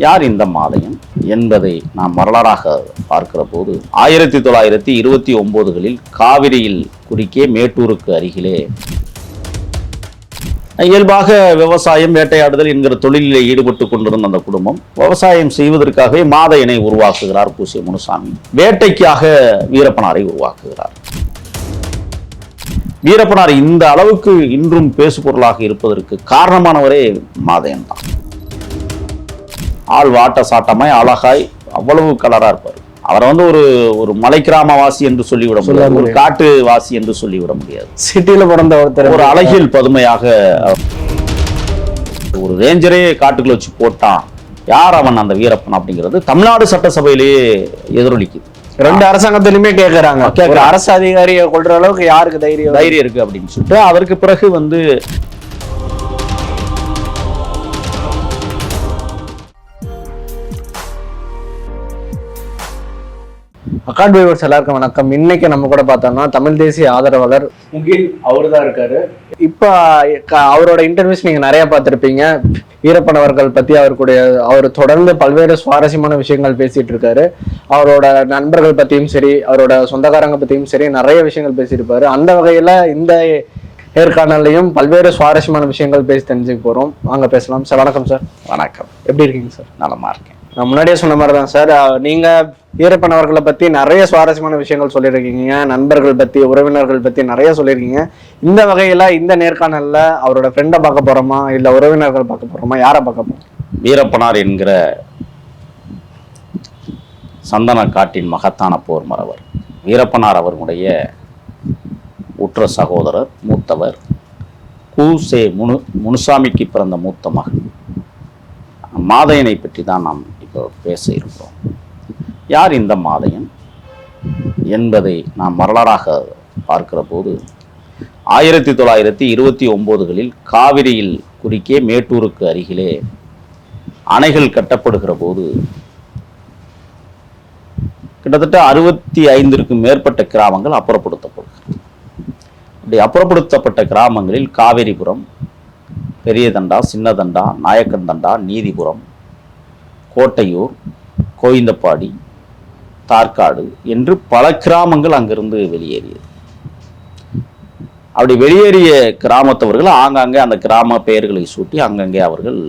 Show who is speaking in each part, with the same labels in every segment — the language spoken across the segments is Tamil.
Speaker 1: யார் இந்த மாதையன் என்பதை நாம் வரலாறாக பார்க்கிற போது 1929களில் காவிரியில் குறுக்கே மேட்டூருக்கு அருகிலே இயல்பாக விவசாயம் வேட்டையாடுதல் என்கிற தொழிலில் ஈடுபட்டு கொண்டிருந்த அந்த குடும்பம் விவசாயம் செய்வதற்காகவே மாதையனை உருவாக்குகிறார் பூசிய முனுசாமி. வேட்டைக்காக வீரப்பனாரை உருவாக்குகிறார். வீரப்பனார் இந்த அளவுக்கு இன்றும் பேசுபொருளாக இருப்பதற்கு காரணமானவரே மாதையன் தான். ஆள் வாட்ட சாட்டமாய் அழகாய் அவ்வளவு கலரா இருப்பார். அவரை ஒரு மலை கிராமவாசி என்று சொல்லிவிட முடியாது, ஒரு காட்டு வாசி என்று சொல்லிவிட முடியாது.
Speaker 2: சிட்டியில பிறந்த ஒருத்தர்
Speaker 1: ஒரு அழகியல் பதுமையாக ஒரு ரேஞ்சரே காட்டுக்குள்ள வச்சு போட்டான். யார் அவன் அந்த வீரப்பன் அப்படிங்கிறது தமிழ்நாடு சட்டசபையிலேயே எதிரொலிக்குது.
Speaker 2: ரெண்டு அரசாங்கத்திலுமே கேட்கறாங்க, அரசு அதிகாரியை கொள்ற அளவுக்கு யாருக்கு தைரியம்
Speaker 1: இருக்கு அப்படின்னு சொல்லிட்டு அதற்கு பிறகு
Speaker 2: அக்காட் வியூவர்ஸ் எல்லாருக்கும் வணக்கம். இன்னைக்கு நம்ம கூட பார்த்தோம்னா தமிழ் தேசிய ஆதரவாளர் முகில் அவரு தான் இருக்காரு. இப்ப அவரோட இன்டர்வியூஸ் நீங்க நிறைய பார்த்திருப்பீங்க. வீரப்பன் அவர்கள் பத்தி அவர் தொடர்ந்து பல்வேறு சுவாரஸ்யமான விஷயங்கள் பேசிட்டு இருக்காரு. அவரோட நண்பர்கள் பத்தியும் சரி, அவரோட சொந்தக்காரங்க பத்தியும் சரி நிறைய விஷயங்கள் பேசியிருப்பாரு. அந்த வகையில இந்த நேர்காணலையும் பல்வேறு சுவாரஸ்யமான விஷயங்கள் பேசி தெரிஞ்சுக்க போறோம். வாங்க பேசலாம் சார். வணக்கம் சார்.
Speaker 1: வணக்கம்.
Speaker 2: எப்படி இருக்கீங்க சார்?
Speaker 1: நலமா இருக்கேன்.
Speaker 2: நான் முன்னாடியே சொன்ன மாதிரி தான் சார், நீங்க வீரப்பன் அவர்களை பத்தி நிறைய சுவாரஸ்யமான விஷயங்கள் சொல்லியிருக்கீங்க. நண்பர்கள் பத்தி, உறவினர்கள் பத்தி நிறைய சொல்லியிருக்கீங்க. இந்த வகையில இந்த நேர்காணல்ல அவரோட ஃப்ரெண்டை பார்க்க போறோமா இல்ல உறவினர்கள் பார்க்க போறோமா, யாரை பார்க்க போறோம்?
Speaker 1: வீரப்பனார் என்கிற சந்தன காட்டின் மகத்தான போர் மறவர் வீரப்பனார் அவர்களுடைய உற்ற சகோதரர், மூத்தவர். கூசே முனுசாமிக்கு பிறந்த மூத்த மகன் மாதையனை பற்றி தான் நாம் இப்போ பேச இருக்கிறோம். யார் இந்த மாதையன் என்பதை நாம் வரலாறாக பார்க்கிற போது 1929களில் காவிரியில் குறுக்கே மேட்டூருக்கு அருகிலே அணைகள் கட்டப்படுகிற போது கிட்டத்தட்ட 65க்கும் மேற்பட்ட கிராமங்கள் அப்புறப்படுத்தப்படுகிறது. அப்படி அப்புறப்படுத்தப்பட்ட கிராமங்களில் காவேரிபுரம், பெரியதண்டா, சின்னதண்டா, நாயக்கந்தண்டா, நீதிபுரம், கோட்டையூர், கோவிந்தப்பாடி, தார்காடு என்று பல கிராமங்கள் அங்கிருந்து வெளியேறியது. அப்படி வெளியேறிய கிராமத்தவர்கள் ஆங்காங்கே அந்த கிராம பெயர்களை சூட்டி அங்கங்கே அவர்கள்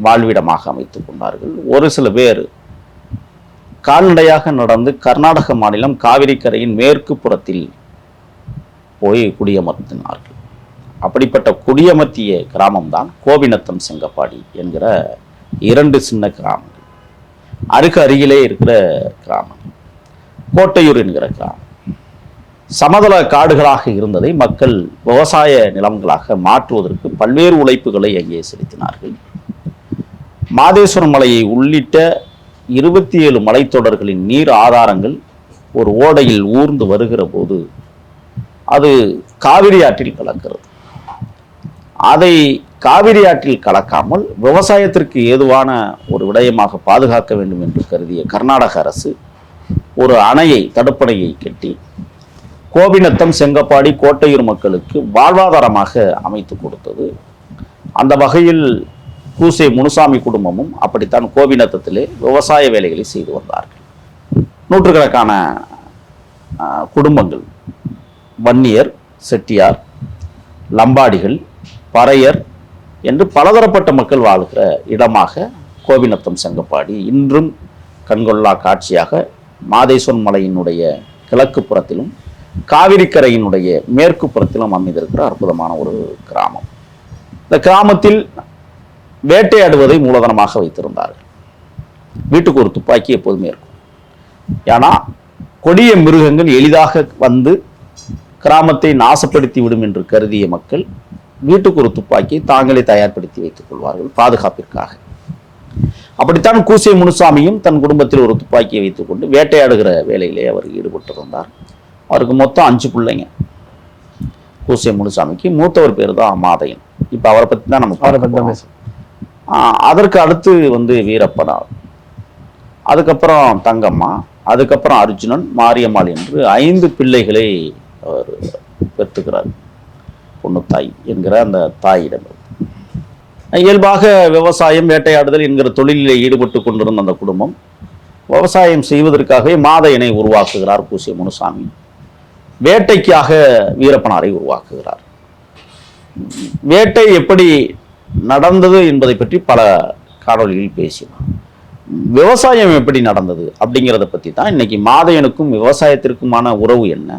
Speaker 1: வாழ்விடமாக அமைத்துக் கொண்டார்கள். ஒரு சில பேர் கால்நடையாக நடந்து கர்நாடக மாநிலம் காவிரி கரையின் மேற்கு புறத்தில் போய் குடியமர்த்தினார்கள். அப்படிப்பட்ட குடியமர்த்திய கிராமம்தான் கோபிநத்தம் செங்கப்பாடி என்கிற 2 சின்ன கிராமங்கள். அருகிலே இருக்கிற கிராமம் கோட்டையூர் என்கிற கிராமம். சமதள காடுகளாக இருந்ததை மக்கள் விவசாய நிலங்களாக மாற்றுவதற்கு பல்வேறு உழைப்புகளை அங்கே செலுத்தினார்கள். மாதேஸ்வரம் மலையை உள்ளிட்ட 27 மலைத்தொடர்களின் நீர் ஆதாரங்கள் ஒரு ஓடையில் ஊர்ந்து வருகிற போது அது காவிரி ஆற்றில் கலக்கிறது. அதை காவிரி ஆற்றில் கலக்காமல் விவசாயத்திற்கு ஏதுவான ஒரு விடயமாக பாதுகாக்க வேண்டும் என்று கருதிய கர்நாடக அரசு ஒரு அணையை, தடுப்பணையை கட்டி கோபிநத்தம், செங்கப்பாடி, கோட்டையூர் மக்களுக்கு வாழ்வாதாரமாக அமைத்து கொடுத்தது. அந்த வகையில் கூசே முனுசாமி குடும்பமும் அப்படித்தான் கோபிநத்தத்திலே விவசாய வேலைகளை செய்து வந்தார்கள். நூற்றுக்கணக்கான குடும்பங்கள், வன்னியர், செட்டியார், லம்பாடிகள், பறையர் என்று பலதரப்பட்ட மக்கள் வாழ்கிற இடமாக கோபிநத்தம் செங்கப்பாடி இன்றும் கண்கொள்ளா காட்சியாக மாதேஸ்வரன் மலையினுடைய கிழக்கு புறத்திலும் காவிரிக்கரையினுடைய மேற்கு புறத்திலும் அமைந்திருக்கிற அற்புதமான ஒரு கிராமம். இந்த கிராமத்தில் வேட்டையாடுவதை மூலதனமாக வைத்திருந்தார்கள். வீட்டுக்கு ஒரு துப்பாக்கி எப்போதுமே இருக்கும். ஏன்னா கொடிய மிருகங்கள் எளிதாக வந்து கிராமத்தை நாசப்படுத்தி விடும் என்று கருதிய மக்கள் வீட்டுக்கு ஒரு துப்பாக்கியை தாங்களே தயார்படுத்தி வைத்துக் கொள்வார்கள் பாதுகாப்பிற்காக. அப்படித்தான் கூசே முனுசாமியும் தன் குடும்பத்தில் ஒரு துப்பாக்கியை வைத்துக் கொண்டு வேட்டையாடுகிற வேலையிலே அவர் ஈடுபட்டிருந்தார். அவருக்கு மொத்தம் 5 பிள்ளைங்க. கூசே முனுசாமிக்கு மூத்தவர் பேர் தான் மாதையன். இப்ப அவரை பத்தி தான் நம்ம அதற்கு அடுத்து வீரப்பனார், அதுக்கப்புறம் தங்கம்மா, அதுக்கப்புறம் அர்ஜுனன், மாரியம்மாள் என்று 5 பிள்ளைகளை அவர் பெற்றுக்கிறார். பொண்ணு தாய் என்கிற அந்த தாயிடம் இயல்பாக விவசாயம் வேட்டையாடுதல் என்கிற தொழிலில் ஈடுபட்டு கொண்டிருந்த அந்த குடும்பம் விவசாயம் செய்வதற்காகவே மாதையனை உருவாக்குகிறார் பூசிய முனுசாமி. வேட்டைக்காக வீரப்பனாரை உருவாக்குகிறார். வேட்டை எப்படி நடந்தது என்பதை பற்றி பல காணொலிகளில் பேசினார். விவசாயம் எப்படி நடந்தது அப்படிங்கிறத பற்றி தான் இன்னைக்கு மாதையனுக்கும் விவசாயத்திற்குமான உறவு என்ன,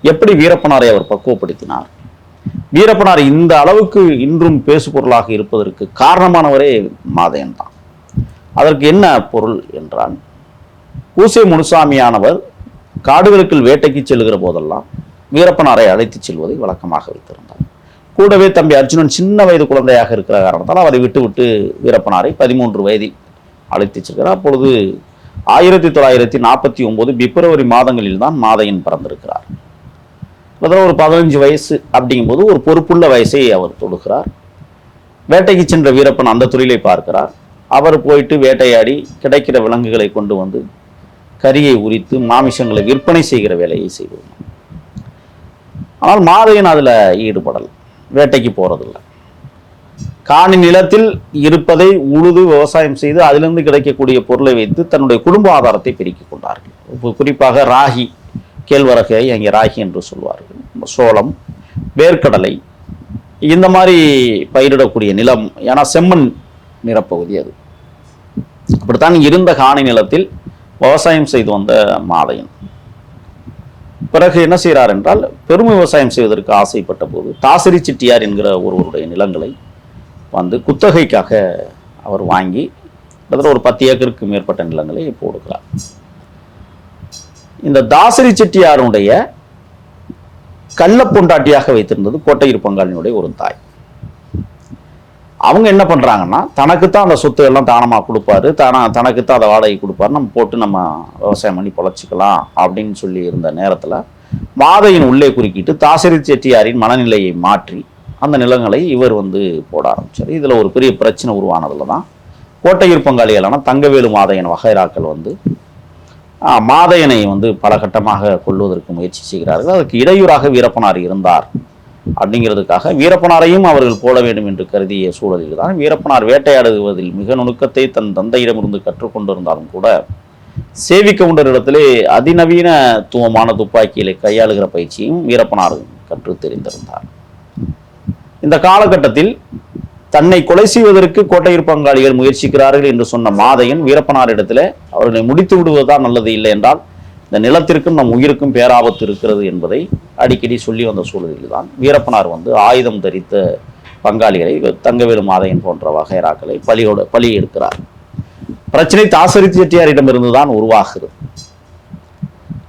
Speaker 1: எப்படி வீரப்பனாரை அவர் பக்குவப்படுத்தினார், வீரப்பனார் இந்த அளவுக்கு இன்றும் பேசுபொருளாக இருப்பதற்கு காரணமானவரே மாதையன் தான். அதற்கு என்ன பொருள் என்றால், பூசே முனுசாமியானவர் காடுகளுக்குள் வேட்டைக்கு செல்கிற போதெல்லாம் வீரப்பனாரை அழைத்து செல்வதை வழக்கமாக வைத்திருந்தார். கூடவே தம்பி அர்ஜுனன் சின்ன வயது குழந்தையாக இருக்கிற காரணத்தால் அவரை விட்டு வீரப்பனாரை 13 வயதில் அழைத்து செல்கிறார். அப்பொழுது 1949 பிப்ரவரி மாதங்களில் தான் மாதையன் பிறந்திருக்கிறார். ஒரு 15 வயசு அப்படிங்கும்போது ஒரு பொறுப்புள்ள வயசை அவர் தொடுகிறார். வேட்டைக்கு சென்ற வீரப்பன் அந்த தொழிலை பார்க்கிறார். அவர் போயிட்டு வேட்டையாடி கிடைக்கிற விலங்குகளை கொண்டு வந்து கரியை உரித்து மாமிசங்களை விற்பனை செய்கிற வேலையை செய்வது. ஆனால் மாதையன் அதில் ஈடுபடல், வேட்டைக்கு போறதில்லை. காணி நிலத்தில் இருப்பதை உழுது விவசாயம் செய்து அதிலிருந்து கிடைக்கக்கூடிய பொருளை வைத்து தன்னுடைய குடும்ப ஆதாரத்தை பெருக்கிக் கொண்டார்கள். குறிப்பாக ராகி, கேழ்வரகை அங்கே ராகி என்று சொல்வார்கள், சோளம், வேர்க்கடலை, இந்த மாதிரி பயிரிடக்கூடிய நிலம். ஏன்னா செம்மண் நிறப்பகுதி அது. அப்படித்தான் இருந்த காணி நிலத்தில் விவசாயம் செய்து வந்த மாதையன் பிறகு என்ன செய்கிறார் என்றால், பெரும் விவசாயம் செய்வதற்கு ஆசைப்பட்ட போது தாசரி செட்டியார் என்கிற ஒருவருடைய நிலங்களை வந்து குத்தகைக்காக அவர் வாங்கி ஒரு 10 ஏக்கருக்கு மேற்பட்ட நிலங்களை போடுகிறார். இந்த தாசரி செட்டியாருடைய கள்ள பொண்டாட்டியாக வைத்திருந்தது கோட்டையூர் பங்காளினுடைய ஒரு தாய். அவங்க என்ன பண்றாங்கன்னா, தனக்குத்தான் அந்த சொத்து எல்லாம் தானமா கொடுப்பாரு, தனக்குத்தான் அதை வாடகை கொடுப்பாரு, நம்ம போட்டு நம்ம விவசாயம் பண்ணி பொழைச்சிக்கலாம் அப்படின்னு சொல்லி இருந்த நேரத்துல மாதையின் உள்ளே குறுக்கிட்டு தாசரி செட்டியாரின் மனநிலையை மாற்றி அந்த நிலங்களை இவர் வந்து போட ஆரம்பிச்சார். இதுல ஒரு பெரிய பிரச்சனை உருவானதுல தான் கோட்டையூர் பங்காளிகளான தங்கவேலு மாதையன் வகைராக்கள் வந்து மாதையனை வந்து பல கட்டமாக கொள்வதற்கு முயற்சி செய்கிறார்கள். அதற்கு இடையூறாக வீரப்பனார் இருந்தார் அப்படிங்கிறதுக்காக வீரப்பனாரையும் அவர்கள் போட வேண்டும் என்று கருதிய சூழலில் தான் வீரப்பனார் வேட்டையாடுவதில் மிக நுணுக்கத்தை தன் தந்தையிடமிருந்து கற்றுக்கொண்டிருந்தாலும் கூட சேவிக்கவுண்டரிடத்திலே அதிநவீனத்துவமான துப்பாக்கிகளை கையாளுகிற பயிற்சியும் வீரப்பனார் கற்று தெரிந்திருந்தார். இந்த காலகட்டத்தில் தன்னை கொலை செய்வதற்கு கோட்டையூர் பங்காளிகள் முயற்சிக்கிறார்கள் என்று சொன்ன மாதையன் வீரப்பனாரிடத்தில் அவர்களை முடித்து விடுவதுதான் நல்லது, இல்லை என்றால் இந்த நிலத்திற்கும் நம் உயிருக்கும் பேராபத்து இருக்கிறது என்பதை அடிக்கடி சொல்லி வந்த சூழலில் தான் வீரப்பனார் வந்து ஆயுதம் தரித்த பங்காளிகளை, தங்கவேலு மாதையன் போன்ற வகைராக்களை பலி எடுக்கிறார். பிரச்சனை தாசரி செட்டியாரிடமிருந்து தான் உருவாகிறது.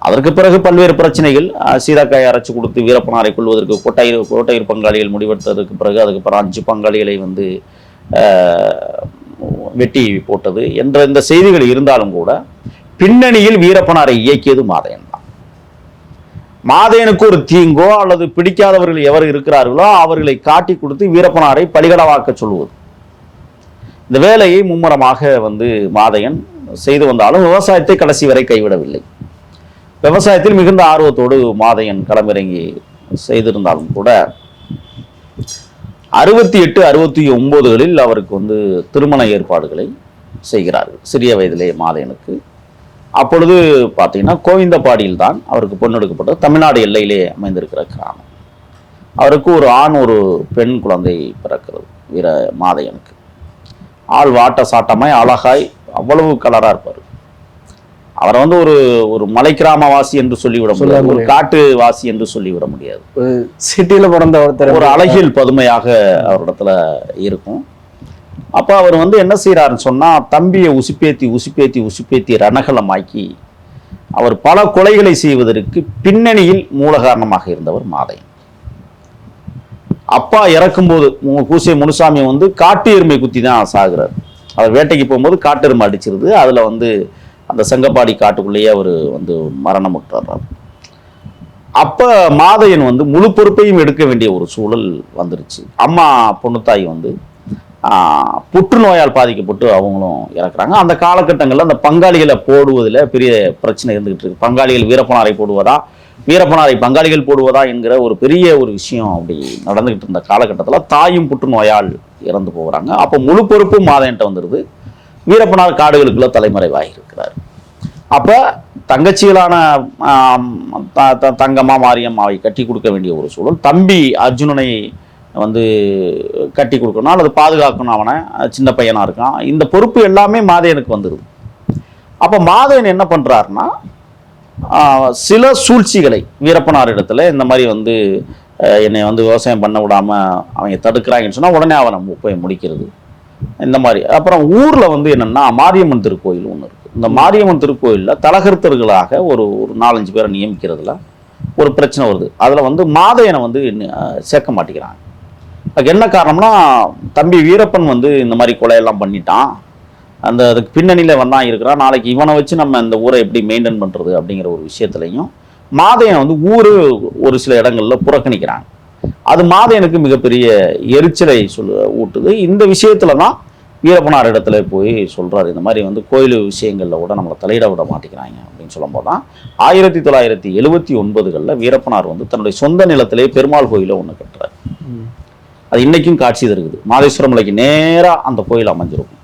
Speaker 1: அதற்கு பிறகு பல்வேறு பிரச்சனைகள், சீதாக்காயை அரைச்சு கொடுத்து வீரப்பனாரை கொள்வதற்கு கோட்டையூர் பங்காளிகள் முடிவெடுத்ததற்கு பிறகு அதுக்கு பிறகு 5 பங்காளிகளை வந்து வெட்டி போட்டது என்ற இந்த செய்திகள் இருந்தாலும் கூட பின்னணியில் வீரப்பனாரை இயக்கியது மாதையன் தான். மாதையனுக்கு ஒரு தீங்கோ அல்லது பிடிக்காதவர்கள் எவர் இருக்கிறார்களோ அவர்களை காட்டி கொடுத்து வீரப்பனாரை பலிகடவாக்க சொல்லுவது, இந்த வேலையை மும்முரமாக வந்து மாதையன் செய்து வந்தாலும் விவசாயத்தை கடைசி வரை கைவிடவில்லை. விவசாயத்தில் மிகுந்த ஆர்வத்தோடு மாதையன் களமிறங்கி செய்திருந்தாலும் கூட 68, 69களில் அவருக்கு வந்து திருமண ஏற்பாடுகளை செய்கிறார்கள் சிறிய வயதிலே மாதையனுக்கு. அப்பொழுது பார்த்தீங்கன்னா கோவிந்தபாடியில் தான் அவருக்கு பொண்ணெடுக்கப்பட்ட தமிழ்நாடு எல்லையிலே அமைந்திருக்கிற கிராமம். அவருக்கு ஒரு ஆண் ஒரு பெண் குழந்தை பிறக்கிறது. மாதையனுக்கு ஆள் வாட்ட சாட்டமாய் அழகாய் அவ்வளவு கலராக இருப்பார். அவரை வந்து ஒரு மலை கிராமவாசி என்று சொல்லிவிட முடியாது, ஒரு காட்டு வாசி என்று சொல்லிவிட முடியாது.
Speaker 2: சிட்டியில பிறந்த ஒருத்தர்
Speaker 1: ஒரு அழகியல் பதுமையாக அவரிடத்துல இருக்கும். அப்போ அவர் வந்து என்ன செய்யறாருன்னு சொன்னா, தம்பியை உசுப்பேத்தி ரணகலமாக்கி அவர் பல கொலைகளை செய்வதற்கு பின்னணியில் மூல காரணமாக இருந்தவர் மாதையன். அப்பா இறக்கும்போது பூசே முனுசாமி வந்து காட்டு எருமை குத்தி தான் சாகுறார். அவர் வேட்டைக்கு போகும்போது காட்டு எருமை அடிச்சிருது. அதுல வந்து அந்த செங்கப்பாடி காட்டுக்குள்ளேயே அவர் வந்து மரணமுற்றார். அப்ப மாதையன் வந்து முழு பொறுப்பையும் எடுக்க வேண்டிய ஒரு சூழல் வந்துருச்சு. அம்மா பொண்ணுத்தாய் வந்து புற்றுநோயால் பாதிக்கப்பட்டு அவங்களும் இறக்குறாங்க. அந்த காலகட்டங்களில் அந்த பங்காளிகளை போடுவதில் பெரிய பிரச்சனை இருந்துகிட்டு இருக்கு. பங்காளிகள் வீரப்பனாரை போடுவதா வீரப்பனாரை பங்காளிகள் போடுவதா என்கிற ஒரு பெரிய ஒரு விஷயம் அப்படி நடந்துகிட்டு இருந்த காலகட்டத்தில் தாயும் புற்றுநோயால் இறந்து போகிறாங்க. அப்போ முழு பொறுப்பும் மாதையன்ட்ட வந்துடுது. வீரப்பனார் காடுகளுக்குள்ள தலைமறைவாகி இருக்கிறார். அப்போ தங்கச்சிகளான தங்கம்மா மாரியம்மாவை கட்டி கொடுக்க வேண்டிய ஒரு சூழல், தம்பி அர்ஜுனனை வந்து கட்டி கொடுக்கணும் அல்லது பாதுகாக்கணும், அவனை சின்ன பையனாக இருக்கான், இந்த பொறுப்பு எல்லாமே மாதையனுக்கு வந்துடுது. அப்போ மாதையன் என்ன பண்ணுறாருன்னா சில சூழ்ச்சிகளை வீரப்பனார் இடத்துல இந்த மாதிரி வந்து என்னை வந்து விவசாயம் பண்ண விடாமல் அவங்க தடுக்கிறாங்கன்னு சொன்னால் உடனே அவனை போய் முடிக்கிறது இந்த மாதிரி. அப்புறம் ஊரில் வந்து என்னென்னா மாரியம்மன் திருக்கோயில் ஒன்று இருக்குது. இந்த மாரியம்மன் திருக்கோயிலில் தலகர்த்தர்களாக ஒரு 4-5 பேரை நியமிக்கிறதுல ஒரு பிரச்சனை வருது. அதில் வந்து மாதையனை வந்து சேர்க்க மாட்டேங்கிறாங்க. அதுக்கு என்ன காரணம்னா, தம்பி வீரப்பன் வந்து இந்த மாதிரி கொலையெல்லாம் பண்ணிட்டான், அதுக்கு பின்னணியில் வந்தான் இருக்கிறான், நாளைக்கு இவனை வச்சு நம்ம இந்த ஊரை எப்படி மெயின்டைன் பண்ணுறது அப்படிங்கிற ஒரு விஷயத்துலையும் மாதையனை வந்து ஒரு சில இடங்களில் புறக்கணிக்கிறாங்க. அது மாதையனுக்கு மிகப்பெரிய எரிச்சலை ஊட்டுது. இந்த விஷயத்துல தான் வீரப்பனார் இடத்துல போய் சொல்றாரு, இந்த மாதிரி வந்து கோயில் விஷயங்களில் கூட நம்மளை தலையிட விட மாட்டேங்கிறாங்க அப்படின்னு சொல்லும்போது தான் 1979 வீரப்பனார் வந்து தன்னுடைய சொந்த நிலத்திலே பெருமாள் கோயிலை ஒன்று கட்டுறாரு. அது இன்னைக்கும் காட்சி தருகுது. மாதேஸ்வரம் மலைக்கு நேராக அந்த கோயில் அமைஞ்சிருக்கும்.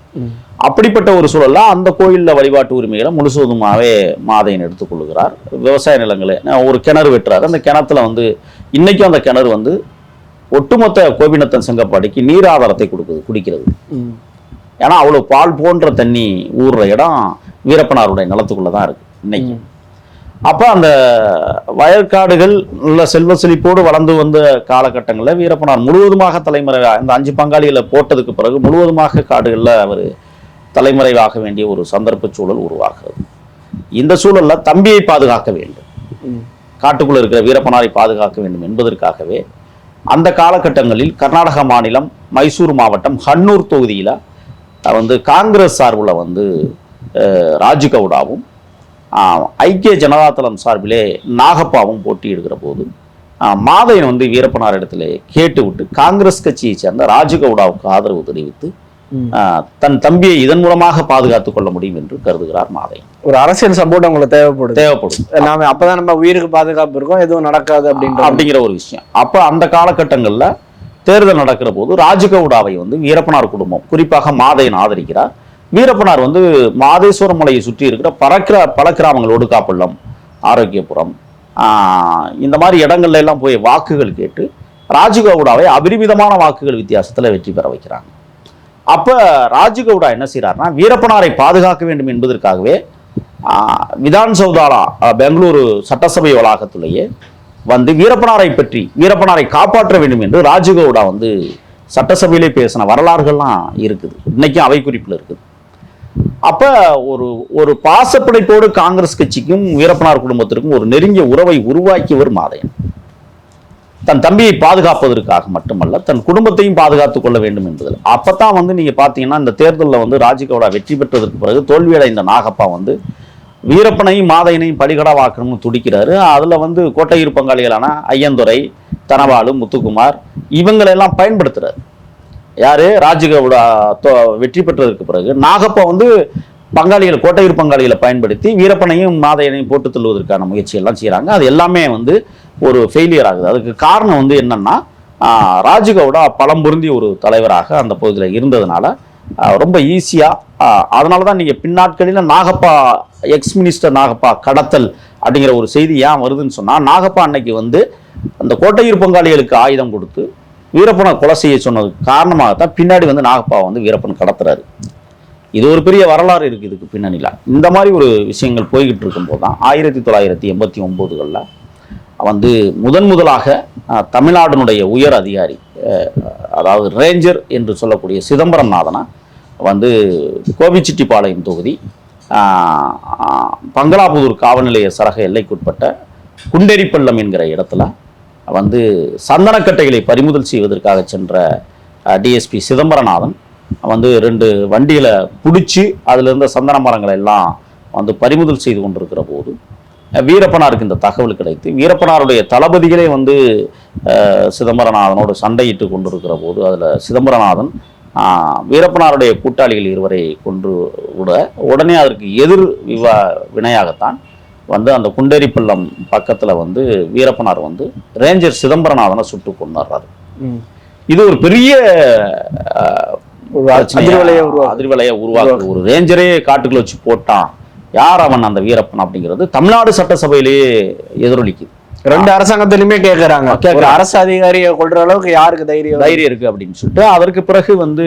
Speaker 1: அப்படிப்பட்ட ஒரு சூழல்ல அந்த கோயிலில் வழிபாட்டு உரிமைகளை முழுசுவதுமாகவே மாதையன் எடுத்துக்கொள்கிறார். விவசாய நிலங்களை ஒரு கிணறு வெட்டுறாரு. அந்த கிணத்துல வந்து இன்னைக்கும் அந்த கிணறு வந்து ஒட்டுமொத்த கோபிநத்தம் செங்கப்பாடிக்கு நீர் ஆதாரத்தை கொடுக்குது குடிக்கிறது. ஏன்னா அவ்வளோ பால் போன்ற தண்ணி ஊறுற இடம் வீரப்பனாருடைய நிலத்துக்குள்ளதான் இருக்கு இன்னைக்கு. அப்போ அந்த வயற்காடுகள் நல்ல செல்வ செழிப்போடு வளர்ந்து வந்த காலகட்டங்களில் வீரப்பனார் முழுவதுமாக தலைமறைவாக இந்த 5 பங்காளிகளை போட்டதுக்கு பிறகு முழுவதுமாக காடுகளில் அவர் தலைமறைவாக வேண்டிய ஒரு சந்தர்ப்ப சூழல் உருவாகிறது. இந்த சூழலில் தம்பியை பாதுகாக்க வேண்டும், காட்டுக்குள்ள இருக்கிற வீரப்பனாரை பாதுகாக்க வேண்டும் என்பதற்காகவே அந்த காலகட்டங்களில் கர்நாடக மாநிலம் மைசூர் மாவட்டம் ஹன்னூர் தொகுதியில் வந்து காங்கிரஸ் சார்பில் வந்து ராஜுகவுடாவும் ஐக்கிய ஜனதாதளம் சார்பிலே நாகப்பாவும் போட்டியிடுகிற போது மாதையன் வந்து வீரப்பனார் இடத்துல கேட்டு விட்டு காங்கிரஸ் கட்சியை சேர்ந்த ராஜுகவுடாவுக்கு ஆதரவு தெரிவித்து தன் தம்பியை இதன் மூலமாக பாதுகாத்துக் கொள்ள முடியும் என்று கருதுகிறார் மாதையன்.
Speaker 2: ஒரு அரசியல் சப்போர்ட் உங்களுக்கு தேவைப்படும். அப்பதான் நம்ம உயிருக்கு பாதுகாப்பு இருக்கும், எதுவும் நடக்காது
Speaker 1: அப்படிங்கிற ஒரு விஷயம். அப்ப அந்த காலகட்டங்கள்ல தேர்தல் நடக்கிற போது ராஜுகவுடாவை வந்து வீரப்பனார் குடும்பம் குறிப்பாக மாதையன் ஆதரிக்கிறார். வீரப்பனார் வந்து மாதேஸ்வரம் மலையை சுற்றி இருக்கிற பல கிராமங்கள், ஒடுக்காப்பள்ளம், ஆரோக்கியபுரம், இந்த மாதிரி இடங்கள்ல எல்லாம் போய் வாக்குகள் கேட்டு ராஜுகவுடாவை அபரிமிதமான வாக்குகள் வித்தியாசத்துல வெற்றி பெற வைக்கிறாங்க. அப்ப ராஜுகவுடா என்ன செய்யறாருன்னா, வீரப்பனாரை பாதுகாக்க வேண்டும் என்பதற்காகவே விதான் சௌதாலா பெங்களூரு சட்டசபை வளாகத்திலேயே வந்து வீரப்பனாரை காப்பாற்ற வேண்டும் என்று ராஜுகவுடா வந்து சட்டசபையிலே பேசின வரலாறுகள்லாம் இருக்குது, இன்னைக்கும் அவை குறிப்பில் இருக்குது. அப்ப ஒரு பாசப்படைப்போடு காங்கிரஸ் கட்சிக்கும் வீரப்பனார் குடும்பத்திற்கும் ஒரு நெருங்கிய உறவை உருவாக்கியவர் மாதையன். தன் தம்பியை பாதுகாப்பதற்காக மட்டுமல்ல, தன் குடும்பத்தையும் பாதுகாத்துக் கொள்ள வேண்டும் என்பதில். அப்பதான் வந்து நீங்க பாத்தீங்கன்னா இந்த தேர்தலில் வந்து ராஜுகவுடா வெற்றி பெற்றதற்கு பிறகு தோல்வியடைந்த நாகப்பா வந்து வீரப்பனையும் மாதையனையும் படிகடாவாக்கணும்னு துடிக்கிறாரு. அதுல வந்து கோட்டையூர் பங்காளிகளான ஐயந்துரை, தனபாலு, முத்துக்குமார் இவங்களெல்லாம் பயன்படுத்துறாரு. யாரு? ராஜுகவுடா வெற்றி பெற்றதற்கு பிறகு நாகப்பா வந்து கோட்டையூர் பங்காளிகளை பயன்படுத்தி வீரப்பனையும் மாதையனையும் போட்டு தள்ளுவதற்கான முயற்சி எல்லாம் செய்யறாங்க. அது எல்லாமே வந்து ஒரு ஃபெயிலியர் ஆகுது. அதுக்கு காரணம் வந்து என்னன்னா, ராஜுகவுடா பலம் பொருந்திய ஒரு தலைவராக அந்த பகுதியில் இருந்ததுனால ரொம்ப ஈஸியா, அதனாலதான் நீங்க பின்னாட்களில் நாகப்பா எக்ஸ் மினிஸ்டர் நாகப்பா கடத்தல் அப்படிங்கிற ஒரு செய்தி ஏன் வருதுன்னு சொன்னா, நாகப்பா அன்னைக்கு வந்து அந்த கோட்டையூர் பங்காளிகளுக்கு ஆயுதம் கொடுத்து வீரப்பனை கொலை செய்ய சொன்னதுக்கு காரணமாகத்தான் பின்னாடி வந்து நாகப்பா வந்து வீரப்பன் கடத்துறாரு. இது ஒரு பெரிய வரலாறு இருக்கு இதுக்கு பின்னணியில. இந்த மாதிரி ஒரு விஷயங்கள் போய்கிட்டு இருக்கும் போதுதான் 1989 வந்து முதலாக தமிழ்நாட்டினுடைய உயர் அதிகாரி, அதாவது ரேஞ்சர் என்று சொல்லக்கூடிய சிதம்பரம் நாதனா வந்து கோபிச்செட்டிப்பாளையம் தொகுதி பங்களாபுதூர் காவல் நிலைய சரக எல்லைக்குட்பட்ட குண்டேரிப்பள்ளம் என்கிற இடத்துல வந்து சந்தனக்கட்டைகளை பறிமுதல் செய்வதற்காக சென்ற டிஎஸ்பி சிதம்பரநாதன் வந்து 2 வண்டிகளை பிடிச்சி அதில் இருந்த சந்தன மரங்களை எல்லாம் வந்து பறிமுதல் செய்து கொண்டிருக்கிற போது வீரப்பனாருக்கு இந்த தகவல் கிடைத்து வீரப்பனாருடைய தளபதிகளே வந்து சிதம்பரநாதனோடு சண்டையிட்டு கொண்டிருக்கிற போது அதில் சிதம்பரநாதன் வீரப்பனாருடைய கூட்டாளிகள் 2 கொன்று விட உடனே அதற்கு எதிர் வினையாகத்தான் வந்து அந்த குண்டேரிப்பள்ளம் பக்கத்துல வந்து வீரப்பனார் வந்து ரேஞ்சர் சிதம்பரநாதனை சுட்டு கொண்டாடுறாரு. இது ஒரு பெரிய அதிர்வலையை உருவாக்குது. ஒரு ரேஞ்சரே காட்டுக்குள்ள வச்சு போட்டான், யார் அவன் அந்த வீரப்பன் அப்படிங்கிறது தமிழ்நாடு சட்டசபையிலேயே எதிரொலிக்குது.
Speaker 2: 2 அரசாங்கத்திலுமே கேட்கறாங்க, ஒரு அரசு அதிகாரியை கொள்ற அளவுக்கு யாருக்கு தைரியம்
Speaker 1: இருக்கு அப்படின்னு சொல்லிட்டு. அதற்கு பிறகு வந்து